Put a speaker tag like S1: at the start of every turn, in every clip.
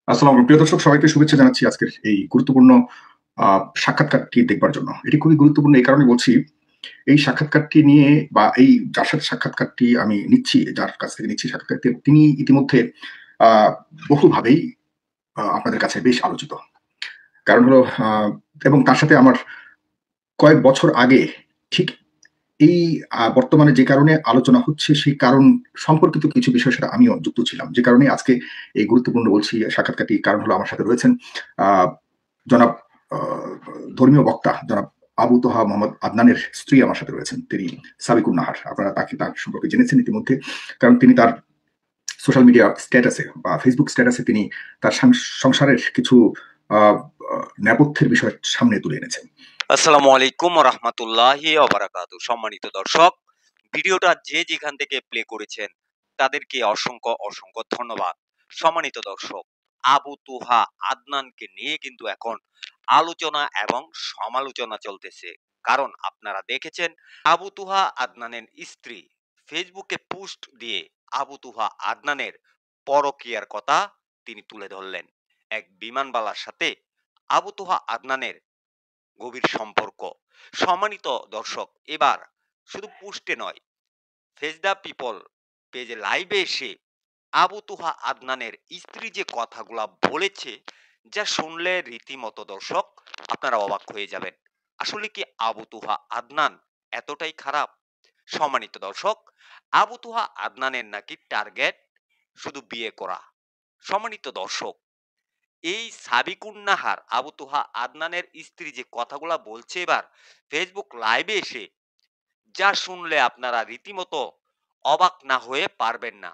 S1: আসসালামু আলাইকুম। প্রিয় দর্শক সবাইকে শুভেচ্ছা জানাচ্ছি আজকের এই গুরুত্বপূর্ণ আ সাক্ষাৎকারটি দেখবার জন্য। এটি খুবই গুরুত্বপূর্ণ এই কারণে বলছি, এই সাক্ষাৎকারটি নিয়ে বা এই যার সাথে সাক্ষাৎকারটি আমি নিচ্ছি, যার কাছ থেকে নিচ্ছি সাক্ষাৎকারটি তিনি ইতিমধ্যে আ বহুভাবেই আপনাদের কাছে বেশ আলোচিত। কারণ হলো এবং তার সাথে আমার কয়েক বছর আগে ঠিক এই বর্তমানে যে কারণে আলোচনা হচ্ছে সেই কারণ সম্পর্কিত কিছু বিষয়ের সাথে আমিও যুক্ত ছিলাম। যে কারণে আজকে এই গুরুত্বপূর্ণ বলছি সাক্ষাৎকারটি কারণ হলো আমার সাথে রয়েছেন আ জনাব আ ধর্মীয় বক্তা জনাব আবু তোহা মোহাম্মদ আদনানের স্ত্রী আমার সাথে রয়েছেন। তিনি সাবিকুন নাহার। আপনারা তার সম্পর্কে জেনেছেন ইতিমধ্যে। কারণ তিনি তার সোশ্যাল মিডিয়া স্ট্যাটাসে বা Facebook স্ট্যাটাসে তিনি তার সংসারের কিছু আ আ নেপথ্যের বিষয় সামনে তুলে এনেছেন।
S2: আসসালামু আলাইকুম রহমতুল্লাহি ওবারাকাতু। সম্মানিত দর্শক, ভিডিওটা যে যেখান থেকে প্লে করেছেন তাদেরকে অসংখ্য অসংখ্য ধন্যবাদ। সম্মানিত দর্শক, আবু তুহা আদনানকে নিয়ে কিন্তু এখন আলোচনা এবং সমালোচনা চলতেছে। কারণ আপনারা দেখেছেন, আবু তুহা আদনানের স্ত্রী ফেসবুকে পোস্ট দিয়ে আবু তুহা আদনানের পরকীয়ার কথা তিনি তুলে ধরলেন। এক বিমানবালার সাথে আবু তুহা আদনানের গভীর সম্পর্ক। সম্মানিত দর্শক, এবার শুধু পোস্টে নয়, ফেস দ্য পিপল পেজে লাইভে এসে আবু তুহা আদনানের স্ত্রী যে কথাগুলা বলেছে, যা শুনলে রীতিমতো দর্শক আপনারা অবাক হয়ে যাবেন। আসলে কি আবু তুহা আদনান এতটাই খারাপ? সম্মানিত দর্শক, আবু তুহা আদনানের নাকি টার্গেট শুধু বিয়ে করা। সম্মানিত দর্শক, এই সাবিকুন নাহার আবু তোহা আদনানের স্ত্রী যে কথাগুলা বলছে এবার ফেসবুক লাইভে এসে, যা শুনলে আপনারা রীতিমতো অবাক না হয়ে পারবেন না।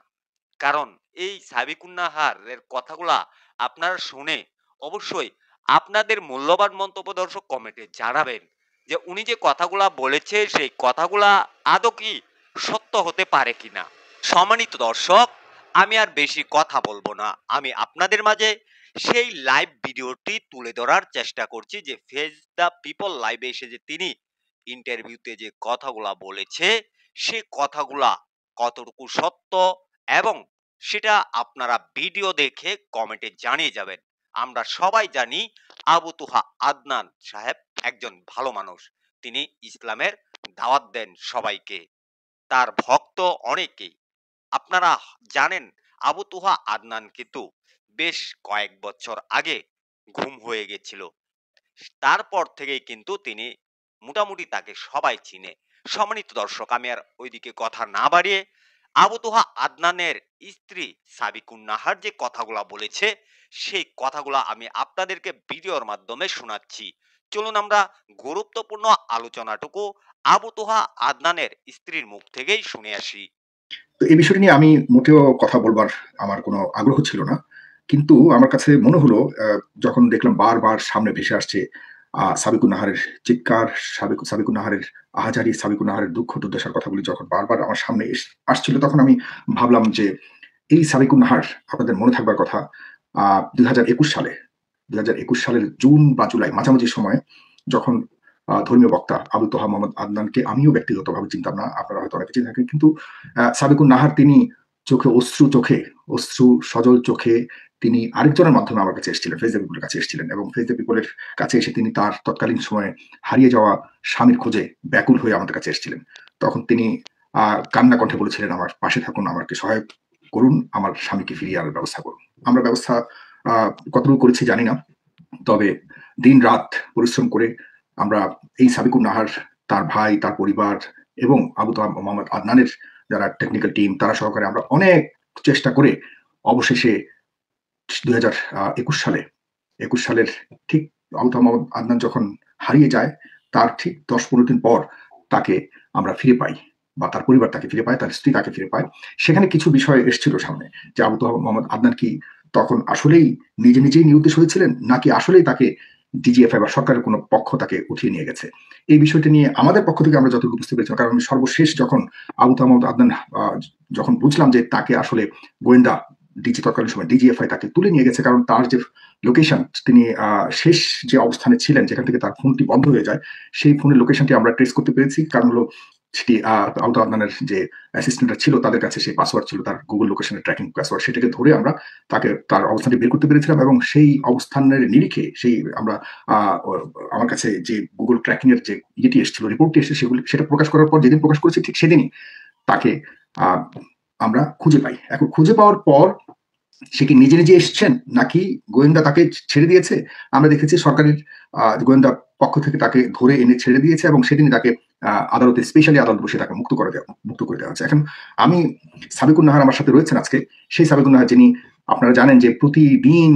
S2: কারণ এই সাবিকুন নাহারের কথাগুলা আপনারা শুনে অবশ্যই আপনাদের মূল্যবান মন্তব্য দর্শক কমেন্টে জানাবেন যে উনি যে কথাগুলা বলেছে সেই কথাগুলা আদৌ কি সত্য হতে পারে কিনা। সম্মানিত দর্শক, আমি আর বেশি কথা বলবো না। আমি আপনাদের মাঝে সেই লাইভ ভিডিওটি তুলে ধরার চেষ্টা করছি, যে ফেস দ্য পিপল লাইভে এসে যে তিনি ইন্টারভিউতে যে কথাগুলা বলেছে, সে কথাগুলা কতটুকু সত্য, এবং সেটা আপনারা ভিডিও দেখে কমেন্টে জানিয়ে যাবেন। আমরা সবাই জানি আবু তুহা আদনান সাহেব একজন ভালো মানুষ। তিনি ইসলামের দাওয়াত দেন সবাইকে, তার ভক্ত অনেকেই। আপনারা জানেন, আবু তুহা আদনান কিন্তু বেশ কয়েক বছর আগে গুম হয়ে গেছিল। তারপর থেকেই কিন্তু তিনি মোটামুটি তাকে সবাই চিনে। সম্মানিত দর্শক, আমি আর ওইদিকে কথা না বাড়িয়ে আবু তোহা আদনানের স্ত্রী সাবিকুন নাহার যে কথাগুলা বলেছে, সেই কথাগুলা আমি আপনাদেরকে ভিডিওর মাধ্যমে শোনাচ্ছি। চলুন আমরা গুরুত্বপূর্ণ আলোচনাটুকু আবু তোহা আদনানের স্ত্রীর মুখ থেকেই শুনে আসি।
S1: তো এই বিষয়টি নিয়ে আমি মোটেও কথা বলবার আমার কোনো আগ্রহ ছিল না। কিন্তু আমার কাছে মনে হলো যখন দেখলাম বারবার সামনে ভেসে আসছে সাবিকুন নাহারের চিৎকার, সাবিকুন নাহারের আহাজারি, সাবিকুন নাহারের দুঃখ দুর্দশার কথাগুলি যখন বারবার আমার সামনে আসছিল তখন আমি ভাবলাম যে এই সাবিকুন নাহার আপনাদের মনে থাকবার কথা ২০২১ সালে ২০২১ সালের জুন বা জুলাই মাঝামাঝি সময়ে যখন ধর্মীয় বক্তা আবু তোহা মোহাম্মদ আদনানকে আমিও ব্যক্তিগতভাবে চিনতাম না। আপনারা হয়তো অনেকে চিনে থাকেন। কিন্তু সাবিকুন নাহার তিনি অশ্রু সজল চোখে তিনি আরেকজনের মাধ্যমে আমার কাছে এসেছিলেন। ফেজ দ্য পিপলের কাছে এসেছিলেন এবং ফেজ দ্য পিপলের কাছে এসে তিনি তার তৎকালীন সময়ে হারিয়ে যাওয়া স্বামীর খোঁজে ব্যাকুল হয়ে আমাদের কাছে এসেছিলেন। তখন তিনি কান্না কণ্ঠে বলেছিলেন, "আমার পাশে থাকুন, আমাকে সহায় করুন, আমার স্বামীকে ফিরিয়ে আনার ব্যবস্থা করুন।" আমরা ব্যবস্থা আ কতটুকু করেছি জানি না। তবে দিন-রাত পরিশ্রম করে আমরা এই সাবিকুন নাহার, তার ভাই, তার পরিবার এবং আবু তোহা মোহাম্মদ আদনানের যারা টেকনিক্যাল টিম তারা সহকারে আমরা অনেক চেষ্টা করে অবশেষে ২০২১ সালের ঠিক আবু তোহা মোহাম্মদ আদনান যখন হারিয়ে যায়, তার ঠিক ১০-১৫ দিন পর তাকে আমরা ফিরে পাই বা তার পরিবার তাকে ফিরে পায়, তার স্ত্রী তাকে ফিরে পায়। সেখানে কিছু বিষয় এসছিল সামনে যে আবু তোহা মোহাম্মদ আদনান কি তখন আসলেই নিজেই নিরুদ্দেশ হয়েছিলেন? নাকি আসলেই তাকে ডিজিএফআই বা সরকারের কোনো পক্ষ তাকে উঠিয়ে নিয়ে গেছে? এই বিষয়টি নিয়ে আমাদের পক্ষ থেকে আমরা যতটুকু বুঝতে পেরেছিলাম, কারণ সর্বশেষ যখন আবু তোহা মোহাম্মদ আদনান আ যখন বুঝলাম যে তাকে আসলে গোয়েন্দা তৎকালীন সময় ডিজিএফআই তাকে তুলে নিয়ে গেছে, কারণ তার যে লোকেশন তিনি শেষ যে অবস্থানে ছিলেন যেখান থেকে তার ফোনটি বন্ধ হয়ে যায়, সেই ফোনের লোকেশনটি আমরা ট্রেস করতে পেরেছি। কারণ হলো সেটি আবু আদনানের যে অ্যাসিস্ট্যান্টরা ছিল তাদের কাছে সেই পাসওয়ার্ড ছিল, তার গুগল লোকেশনের ট্র্যাকিং পাসওয়ার্ড, সেটাকে ধরে আমরা তাকে তার অবস্থানটি বের করতে পেরেছিলাম এবং সেই অবস্থানের নিরিখে সেই আমরা আমার কাছে যে গুগল ট্র্যাকিং এর যে ইয়েটি এসেছিল, রিপোর্টটি এসে সেটা প্রকাশ করার পর যেদিন প্রকাশ করেছি ঠিক সেদিনই তাকে আমরা খুঁজে পাই। এখন খুঁজে পাওয়ার পর সে কি নিজে নিজে এসছেন নাকি গোয়েন্দা তাকে ছেড়ে দিয়েছে? আমরা দেখেছি সরকারের গোয়েন্দা পক্ষ থেকে তাকে ধরে এনে ছেড়ে দিয়েছে এবং সেদিনই তাকে আদালতে, স্পেশালি আদালত বসে তাকে মুক্ত করে দেওয়া হচ্ছে। এখন আমি সাবিকুন নাহার আমার সাথে রয়েছেন আজকে, সেই সাবিকুন নাহার যিনি আপনারা জানেন যে প্রতিদিন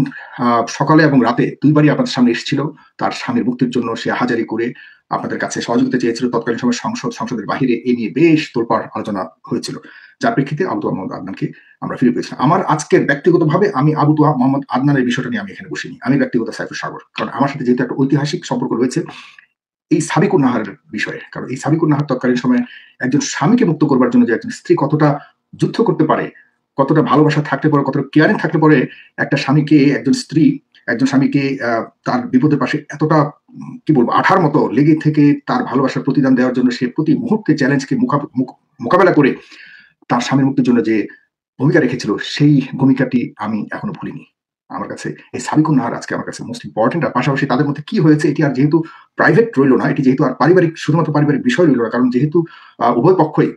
S1: সকালে এবং রাতে দুইবারই আপনাদের সামনে এসেছিল তার স্বামীর মুক্তির জন্য। সে হাজারি করে আপনাদের কাছে সহযোগিতা চেয়েছিল। তৎকালীন সময় সংসদের বাহিরে এ নিয়ে বেশ তোলপাড় আলোচনা হয়েছিল, যার প্রেক্ষিতে আবু মোহাম্মদ আদনানকে আমরা ফিরে পেয়েছিলাম। আমার আজকের ব্যক্তিগতভাবে আমি আবু মোহাম্মদ আদনানের বিষয়টা নিয়ে আমি এখানে বসিনি, আমি ব্যক্তিগত সাইফুল সাগর, কারণ আমার সাথে যেহেতু একটা ঐতিহাসিক সম্পর্ক রয়েছে এই সাবিকুন নাহারের বিষয়ে। কারণ এই সাবিকুন নাহার তৎকালীন সময়ে একজন স্বামীকে মুক্ত করবার জন্য যে একজন স্ত্রী কতটা যুদ্ধ করতে পারে, কতটা ভালোবাসা থাকতে পারে, কতটা কেয়ারিং থাকতে পারে একটা স্বামীকে, একজন স্বামীকে তার বিপদের পাশে এতটা কি বলবো আঠার মতো লেগে থেকে তার ভালোবাসার প্রতিদান দেওয়ার জন্য সে প্রতি মুহূর্তে চ্যালেঞ্জকে মোকাবেলা করে তার স্বামীর মুক্তির জন্য যে ভূমিকা রেখেছিল সেই ভূমিকাটি আমি এখনো ভুলিনি। আমার কাছে এই সাবিকুন নাহার আজকে আমার কাছে মোস্ট ইম্পর্টেন্ট। আর পাশাপাশি তাদের মধ্যে কি হয়েছে এটি আর যেহেতু প্রাইভেট রইল না, এটি যেহেতু আর শুধুমাত্র পারিবারিক বিষয় রইল না, কারণ যেহেতু উভয় পক্ষই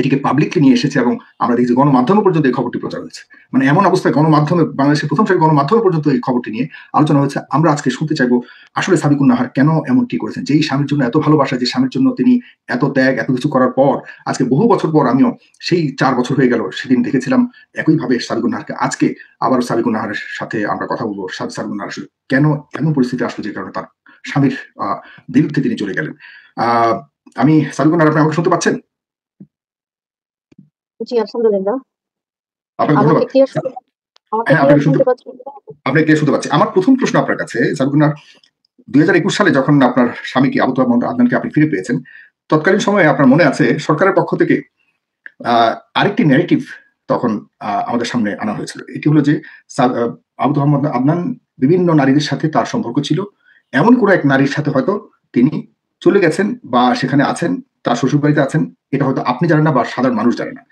S1: এটিকে পাবলিকলি নিয়ে এসেছে এবং আমরা দেখি যে গণমাধ্যমে পর্যন্ত এই খবরটি প্রচার হয়েছে। মানে এমন অবস্থায় গণমাধ্যমে, বাংলাদেশের প্রথম সারির গণমাধ্যমে পর্যন্ত এই খবরটি নিয়ে আলোচনা হয়েছে। আমরা আজকে শুনতে চাইবো আসলে সাবিকুন নাহার কেন এমনটি করেছেন, যেই স্বামীর জন্য এত ভালোবাসা, যে স্বামীর জন্য তিনি এত ত্যাগ, এত কিছু করার পর আজকে বহু বছর পর, আমিও সেই 4 বছর হয়ে গেল সেদিন দেখেছিলাম একইভাবে সাবিকুন নাহারকে। আজকে আবার সাবিকুন নাহারের সাথে আমরা কথা বলবো, সাবিকুন নাহার আসলে কেন এমন পরিস্থিতি আসলো যে কারণে তার স্বামীর বিরুদ্ধে তিনি চলে গেলেন। আমি সাবিকুন নাহার, আপনি আমাকে শুনতে পাচ্ছেন?
S3: জি, আলহামদুলিল্লাহ।
S1: আপনাকে ধন্যবাদ।
S3: আমাকে ক্লিয়ার শুনতে পাচ্ছেন?
S1: আপনাকে ক্লিয়ার শুনতে পাচ্ছি। আমার প্রথম প্রশ্ন আপনার কাছে, সাবিকুন নাহার, 2021 সালে যখন আপনার স্বামীকে আবু মোহাম্মদ আদনানকে আপনি ফিরে পেয়েছেন, তৎকালীন সময়ে আপনার মনে আছে সরকারের পক্ষ থেকে আরেকটি ন্যারেটিভ তখন আমাদের সামনে আনা হয়েছিল। এটি হলো যে আবু মোহাম্মদ আদনান বিভিন্ন নারীদের সাথে তার সম্পর্ক ছিল, এমন কোনো এক নারীর সাথে হয়তো তিনি চলে গেছেন বা সেখানে আছেন, তার শ্বশুর বাড়িতে আছেন, এটা হয়তো আপনি জানেন না বা সাধারণ মানুষ জানে না।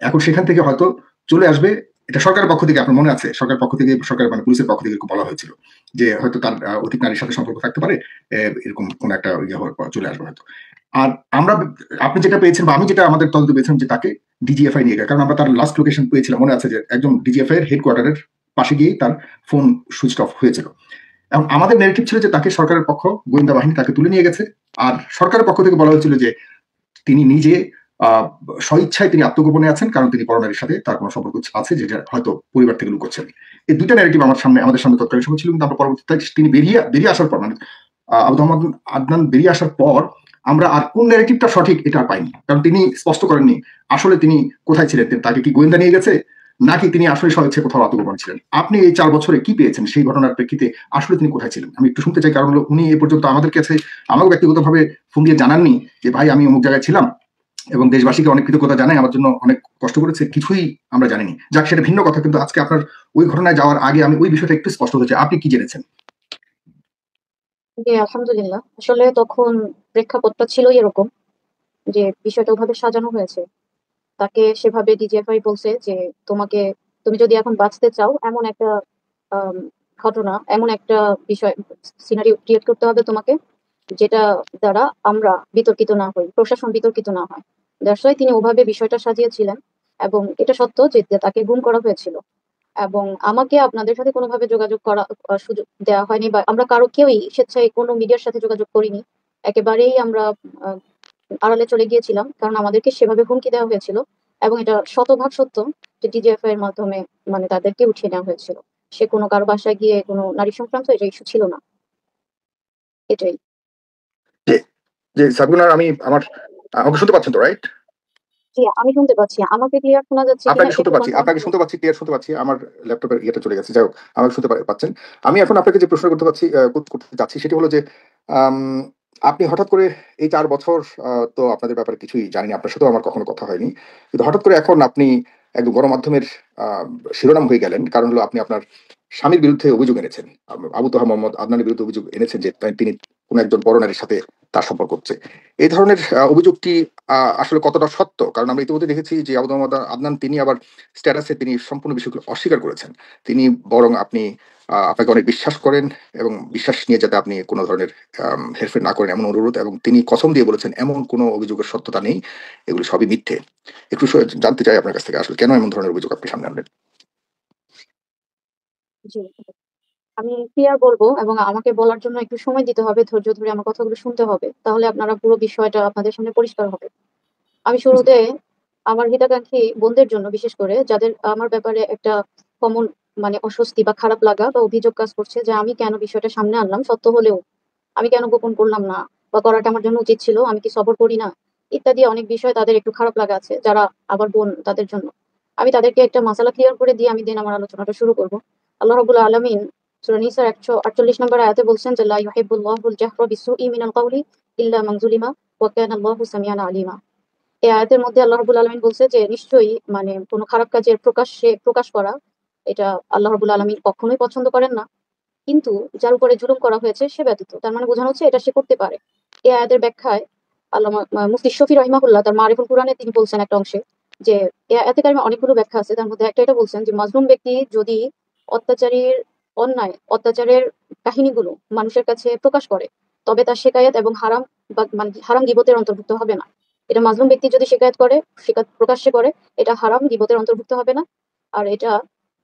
S1: এখন সেখান থেকে হয়তো চলে আসবে, এটা সরকারের পক্ষ থেকে, আপনার মনে আছে সরকারের পক্ষ থেকে, সরকার মানে পুলিশের পক্ষ থেকে বলা হয়েছিল যে হয়তো তার অধিক নারীর সাথে সম্পর্ক থাকতে পারে, এরকম কোন একটা ইয়ে হওয়ার পর চলে আসবে হয়তো। আর আপনি যেটা পেয়েছেন বা আমি যেটা আমাদের তদন্ত পেয়েছিলাম যে তাকে ডিজিএফআই নিয়ে গেল, কারণ আমরা তার লাস্ট লোকেশন পেয়েছিলাম, মনে আছে যে একদম ডিজিএফআই এর হেডকোয়ার্টারের পাশে গিয়েই তার ফোন সুইচ অফ হয়েছিল। এবং আমাদের নেগেটিভ ছিল যে তাকে সরকারের পক্ষ, গোয়েন্দা বাহিনী তাকে তুলে নিয়ে গেছে, আর সরকারের পক্ষ থেকে বলা হয়েছিল যে তিনি নিজে স্বইচ্ছায় তিনি আত্মগোপনে আছেন, কারণ তিনি পরনারীর সাথে তার কোনো সম্পর্ক আছে যেটা হয়তো পরিবার থেকে লুকোচ্ছেন। এই দুইটা ন্যারেটিভ আমাদের সামনে তৎকালীন সময় ছিল, কিন্তু আমরা পরবর্তীতে তিনি বেরিয়ে আসার পর, মানে আবু মোহাম্মদ আদনান বেরিয়ে আসার পর আমরা আর কোন ন্যারেটিভটা সঠিক এটা আর পাইনি, কারণ তিনি স্পষ্ট করেননি আসলে তিনি কোথায় ছিলেন, তাকে কি গোয়েন্দা নিয়ে গেছে নাকি তিনি আসলে স্বইচ্ছায় কোথাও আত্মগোপন ছিলেন। আপনি এই 4 বছরে কি পেয়েছেন সেই ঘটনার প্রেক্ষিতে, আসলে তিনি কোথায় ছিলেন আমি একটু শুনতে চাই। কারণ উনি এ পর্যন্ত আমাদের কাছে, আমাকে ব্যক্তিগতভাবে ফোন দিয়ে জানাননি যে ভাই আমি অমুক জায়গায় ছিলাম, এবং দেশবাসীকে অনেক কৃতজ্ঞতা জানাই, আমার জন্য অনেক কষ্ট করেছে, কিছুই আমরা জানিনি। যাক, সেটা ভিন্ন কথা। কিন্তু আজকে আপনার ওই ঘটনায় যাওয়ার আগে আমি ওই বিষয়টা একটু স্পষ্ট হচ্ছে, আপনি কি জেনেছেন?
S3: জি, আলহামদুলিল্লাহ। আসলে তখন প্রেক্ষাপটটা ছিল এরকম যে বিষয়টা ওভাবে সাজানো হয়েছে। তাকে সেভাবে ডিজিএফআই বলছে যে তুমি যদি এখন বাঁচতে চাও, এমন একটা ঘটনা, এমন একটা বিষয়, সিনারিও ক্রিয়েট করতে হবে তোমাকে, যেটা দ্বারা আমরা বিতর্কিত না হই, প্রশাসন বিতর্কিত না হয়। দ্যাটস ওয়াই তিনি ওভাবে বিষয়টা সাজিয়েছিলেন। এবং এটা সত্য যে তাকে গুম করা হয়েছিল, এবং আমাকে আপনাদের সাথে কোনোভাবে যোগাযোগ করা সুযোগ দেওয়া হয়নি, বা আমরা কেউই স্বেচ্ছায় কোনো মিডিয়ার সাথে যোগাযোগ করিনি। একেবারেই আমরা আড়ালে চলে গিয়েছিলাম, কারণ আমাদেরকে সেভাবে হুমকি দেওয়া হয়েছিল। এবং এটা শতভাগ সত্য যে ডিজিএফআই এর মাধ্যমে মানে তাদেরকে উঠিয়ে নেওয়া হয়েছিল। সে কোনো কারো বাসায় গিয়ে কোনো নারী সংক্রান্ত এটা ইস্যু ছিল না। এটাই।
S1: যে সাবিনার, আমাকে শুনতে পাচ্ছেন তো, রাইট?
S3: জি, আমি শুনতে পাচ্ছি। আমাকে ক্লিয়ার শোনা যাচ্ছে কিনা
S1: আপনাকে শুনতে পাচ্ছি, ক্লিয়ার শুনতে পাচ্ছি। আমার ল্যাপটপের ইয়েটা চলে গেছে, যাই হোক আমাকে শুনতে পাচ্ছেন। আমি এখন আপনাকে যে প্রশ্ন করতে যাচ্ছি সেটি হলো যে আপনি হঠাৎ করে এই 4 বছর তো আপনাদের ব্যাপারে কিছুই জানিনি, আপনার সাথেও আমার কখনো কথা হয়নি, কিন্তু হঠাৎ করে এখন আপনি একদম গণমাধ্যমের শিরোনাম হয়ে গেলেন। কারণ হলো আপনি আপনার স্বামীর বিরুদ্ধে অভিযোগ এনেছেন, আবু মোহাম্মদ আদনানের বিরুদ্ধে অভিযোগ এনেছেন যে তিনি কোন একজন বড় নারীর সাথে তার সম্পর্ক হচ্ছে। এই ধরনের অভিযোগটি আসলে কতটা সত্য? কারণ আমরা ইতিমধ্যে দেখেছি যে আবু মোহাম্মদ আদনান তিনি আবার স্ট্যাটাসে তিনি সম্পূর্ণ বিষয়গুলো অস্বীকার করেছেন। তিনি বরং আপনাকে অনেক বিশ্বাস করেন এবং বিশ্বাস নিয়ে যাতে আপনি কোন ধরনের হেরফের না করেন এমন অনুরোধ, এবং তিনি কসম দিয়ে বলেছেন এমন কোন অভিযোগের সত্যতা নেই। এগুলো সবই মিথ্যে। একটু জানতে চাই আপনার কাছ থেকে আসলে কেন এমন ধরনের অভিযোগ আপনি সামনে আনলেন?
S3: জি, আমি ক্লিয়ার বলবো এবং আমাকে বলার জন্য একটু সময় দিতে হবে, ধৈর্য ধরে আমার কথাগুলো শুনতে হবে। তাহলে আপনারা পুরো বিষয়টা আপনাদের সামনে পরিষ্কার হবে। আমি
S1: জি,
S3: শুরুতে আমার হিতাকাঙ্ক্ষী বোনদের জন্য, বিশেষ করে যাদের আমার ব্যাপারে একটা কমন মানে অস্বস্তি বা খারাপ লাগা বা অভিযোগ কাজ করছে যে আমি কেন বিষয়টা সামনে আনলাম সত্য হলেও, আমি কেন গোপন করলাম না বা করাটা আমার জন্য উচিত ছিল, আমি কি সবর করি না, ইত্যাদি অনেক বিষয় তাদের একটু খারাপ লাগা আছে যারা আবার বোন, তাদের জন্য আমি তাদেরকে একটা মাসালা ক্লিয়ার করে দিয়ে আমি দেন আমার আলোচনাটা শুরু করব। আল্লাহ রাব্বুল আলামিন সূরা নিসার 148 নম্বর আয়াতে বলছেন যে লা ইউহিব্বুল্লাহুল জাহরা বিসসুই মিনাল কাওলি ইল্লা মান যুলিমা ওয়া কানা আল্লাহু সামিআন আলিমা। এই আয়াতের মধ্যে আল্লাহ রাব্বুল আলামিন বলছে যে নিশ্চয়ই মানে কোনো খারাপ কাজের প্রকাশ করা, এটা আল্লাহ রাব্বুল আলামিন কখনোই পছন্দ করেন না। কিন্তু যার উপরে জুলুম করা হয়েছে সে ব্যতীত, তার মানে বোঝানো হচ্ছে এটা সে করতে পারে। এই আয়াতের ব্যাখ্যায় আল্লামা মুফতি শফি রহিমাহুল্লাহ তার মারিফুল কুরআনে তিনি বলছেন একটা অংশে যে এই আয়াতে কারিমে অনেকগুলো ব্যাখ্যা আছে, তার মধ্যে একটা এটা বলছেন যে মাজলুম ব্যক্তি যদি অত্যাচারীর অত্যাচারের কাহিনীগুলো মানুষের কাছে প্রকাশ করে তবে তার শেকায়েত এবং হারাম বা মানে হারাম গীবতের অন্তর্ভুক্ত হবে না। এটা মাজলুম ব্যক্তি যদি শেকায়ত প্রকাশ্যে করে, এটা হারাম গীবতের অন্তর্ভুক্ত হবে না। আর এটা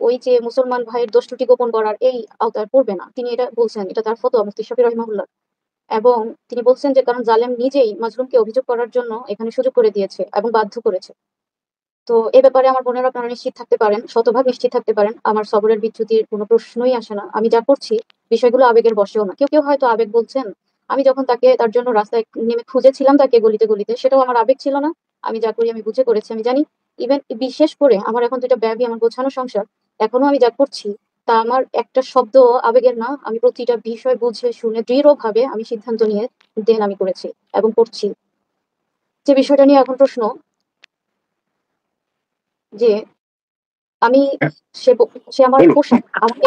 S3: ওই যে মুসলমান ভাইয়ের দোষ ত্রুটি গোপন করার এই আওতায় পড়বে না। তিনি এটা বলছেন, এটা তার ফতোয়া মুফতি শফি রহিমাহুল্লাহ। এবং তিনি বলছেন যে কারণ জালেম নিজেই মাজলুমকে অভিযোগ করার জন্য এখানে সুযোগ করে দিয়েছে এবং বাধ্য করেছে। তো এ ব্যাপারে আমার বোনেরা আপনারা নিশ্চিত থাকতে পারেন, শতভাগ নিশ্চিত থাকতে পারেন, আমার সবরের বিচ্যুতির কোনো প্রশ্নই আসে না। আমি যা করছি বিষয়গুলো আবেগের বশেও না। কেউ কেউ হয়তো আবেগ বলছেন, আমি যখন তার জন্য রাস্তায় নেমে খুঁজেছিলাম তাকে গলিতে গলিতে, সেটাও আমার আবেগ ছিল না। আমি যা করি আমি বুঝে করেছি, আমি জানি। ইভেন বিশেষ করে আমার এখন দুইটা বেবি, আমার গোছানো সংসার, এখনো আমি যা করছি তা আমার একটা শব্দ আবেগের না। আমি প্রতিটা বিষয় বুঝে শুনে দৃঢ়ভাবে আমি সিদ্ধান্ত নিয়ে দেন আমি করেছি এবং করছি। যে বিষয়টা নিয়ে এখন প্রশ্ন, যে আমি
S1: হ্যাঁ,
S3: সে আমার
S1: বলুন।
S3: পোশাক আমাকে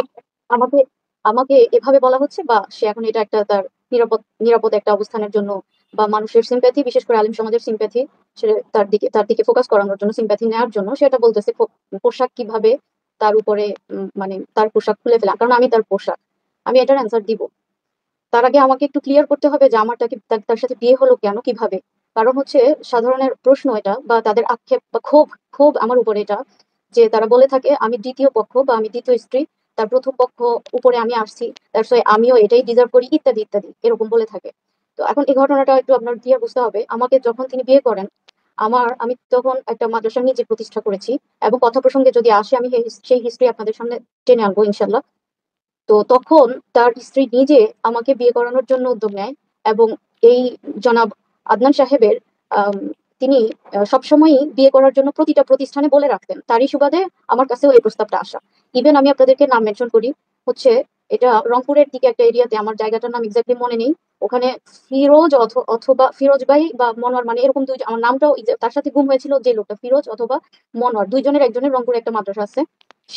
S3: আমাকে আমাকে এভাবে বলা হচ্ছে, বা সে এখন এটা একটা তার নিরাপদ একটা অবস্থানের জন্য বা মানুষের সিম্প্যাথি, বিশেষ করে আলিম সমাজের সিম্প্যাথি, সে তার দিকে ফোকাস করানোর জন্য, সিম্প্যাথি নেওয়ার জন্য সেটা বলতেছে পোশাক কিভাবে তার উপরে মানে তার পোশাক খুলে ফেলা, কারণ আমি তার পোশাক। আমি এটার অ্যান্সার দিব। তার আগে আমাকে একটু ক্লিয়ার করতে হবে যে আমার তার সাথে বিয়ে হলো কেন, কিভাবে। কারণ হচ্ছে সাধারণের প্রশ্ন এটা, বা তাদের আক্ষেপ বা ক্ষোভ ক্ষোভ আমার উপরে এটা, যে তারা বলে থাকে আমি দ্বিতীয় পক্ষ বা আমি দ্বিতীয় স্ত্রী, তার প্রথম পক্ষ উপরে আমি আসছি, দ্যাটস ওয়াই আমিও এটাই ডিজার্ভ করি, ইত্যাদি ইত্যাদি এরকম বলে থাকে। তো এখন এই ঘটনাটা একটু আপনার ক্লিয়ার বুঝতে হবে। আমাকে যখন তিনি বিয়ে করেন, আমি তখন একটা মাদ্রাসা নিজে প্রতিষ্ঠা করেছি, এবং কথা প্রসঙ্গে যদি আসে আমি সেই হিস্ট্রি আপনাদের সামনে টেনে আনবো ইনশাল্লাহ। তো তখন তার স্ত্রী নিজে আমাকে বিয়ে করানোর জন্য উদ্যোগ নেয়, এবং এই জনাব আদনান সাহেবের আম, তিনি সবসময়ই বিয়ে করার জন্য প্রতিটা প্রতিষ্ঠানে বলে রাখতেন। তারই সুবাদে আমার কাছেও এই প্রস্তাবটা আসা। ইভেন আমি আপনাদেরকে নাম মেনশন করি, হচ্ছে এটা রংপুরের দিকে একটা এরিয়াতে, আমার জায়গাটার নাম এক্স্যাক্টলি মনে নেই। ওখানে ফিরোজ অথবা ফিরোজ ভাই বা মনোয়ার, মানে এরকম দুই, আমার নামটাও তার সাথে গুম হয়েছিল যে লোকটা, ফিরোজ অথবা মনোয়ার, দুইজনের একজনের রংপুরে একটা মাদ্রাসা আছে।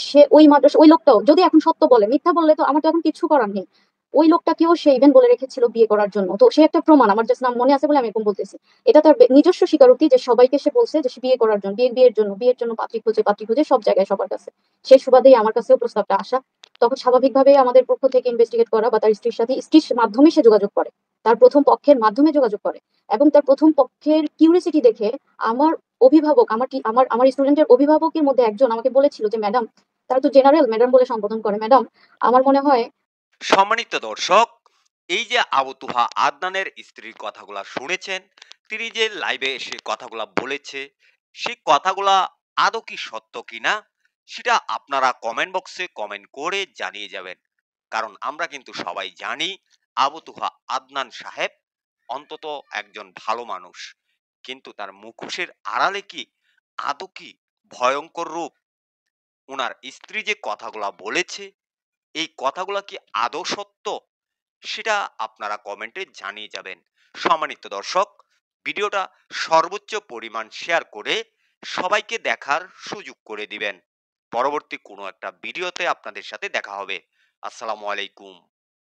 S3: সে ওই মাদ্রাসা, ওই লোকটাও যদি এখন সত্য বলে, মিথ্যা বললে তো আমার তো এখন কিছু করার নেই। ওই লোকটাকেও সে ইভেন বলে রেখেছিল বিয়ে করার জন্য। তো সে একটা প্রমাণ, আমার জাস্ট নাম মনে আছে বলে আমি এরকম বলতেছি। এটা তার নিজস্ব স্বীকারোক্তি যে সবাইকে সে বলছে যে সে বিয়ে করার জন্য, বিয়ের জন্য পাত্রী খুঁজে সব জায়গায় সবার কাছে। সেই সুবাদেই আমার কাছেও প্রস্তাবটা আসা। তখন স্বাভাবিকভাবে আমাদের পক্ষ থেকে ইনভেস্টিগেট করা, বা তার স্ত্রীর মাধ্যমে সে যোগাযোগ করে, তার প্রথম পক্ষের মাধ্যমে যোগাযোগ করে। এবং তার প্রথম পক্ষের কিউরিসিটি দেখে আমার অভিভাবক, আমার স্টুডেন্টের অভিভাবকের মধ্যে একজন আমাকে বলেছিল যে ম্যাডাম, তারা তো জেনারেল ম্যাডাম বলে সম্বোধন করে, ম্যাডাম আমার মনে হয়।
S2: সম্মানিত দর্শক, এই যে আবু তুহা আদনানের স্ত্রীর কথাগুলা শুনেছেন, তিনি যে লাইভে এসে কথাগুলা বলেছে, সেই কথাগুলা আদৌ কি সত্য কিনা সেটা আপনারা কমেন্ট বক্সে কমেন্ট করে জানিয়ে যাবেন। কারণ আমরা কিন্তু সবাই জানি আবু তুহা আদনান সাহেব অন্তত একজন ভালো মানুষ, কিন্তু তার মুখোশের আড়ালে কি আদৌ কি ভয়ঙ্কর রূপ। উনার স্ত্রী যে কথাগুলা বলেছে, এই কথাগুলা কি আদৌ সত্য, সেটা আপনারা কমেন্টে জানিয়ে যাবেন। সম্মানিত দর্শক, ভিডিওটা সর্বোচ্চ পরিমাণ শেয়ার করে সবাইকে দেখার সুযোগ করে দিবেন। পরবর্তী কোনো একটা ভিডিওতে আপনাদের সাথে দেখা হবে। আসসালামু আলাইকুম।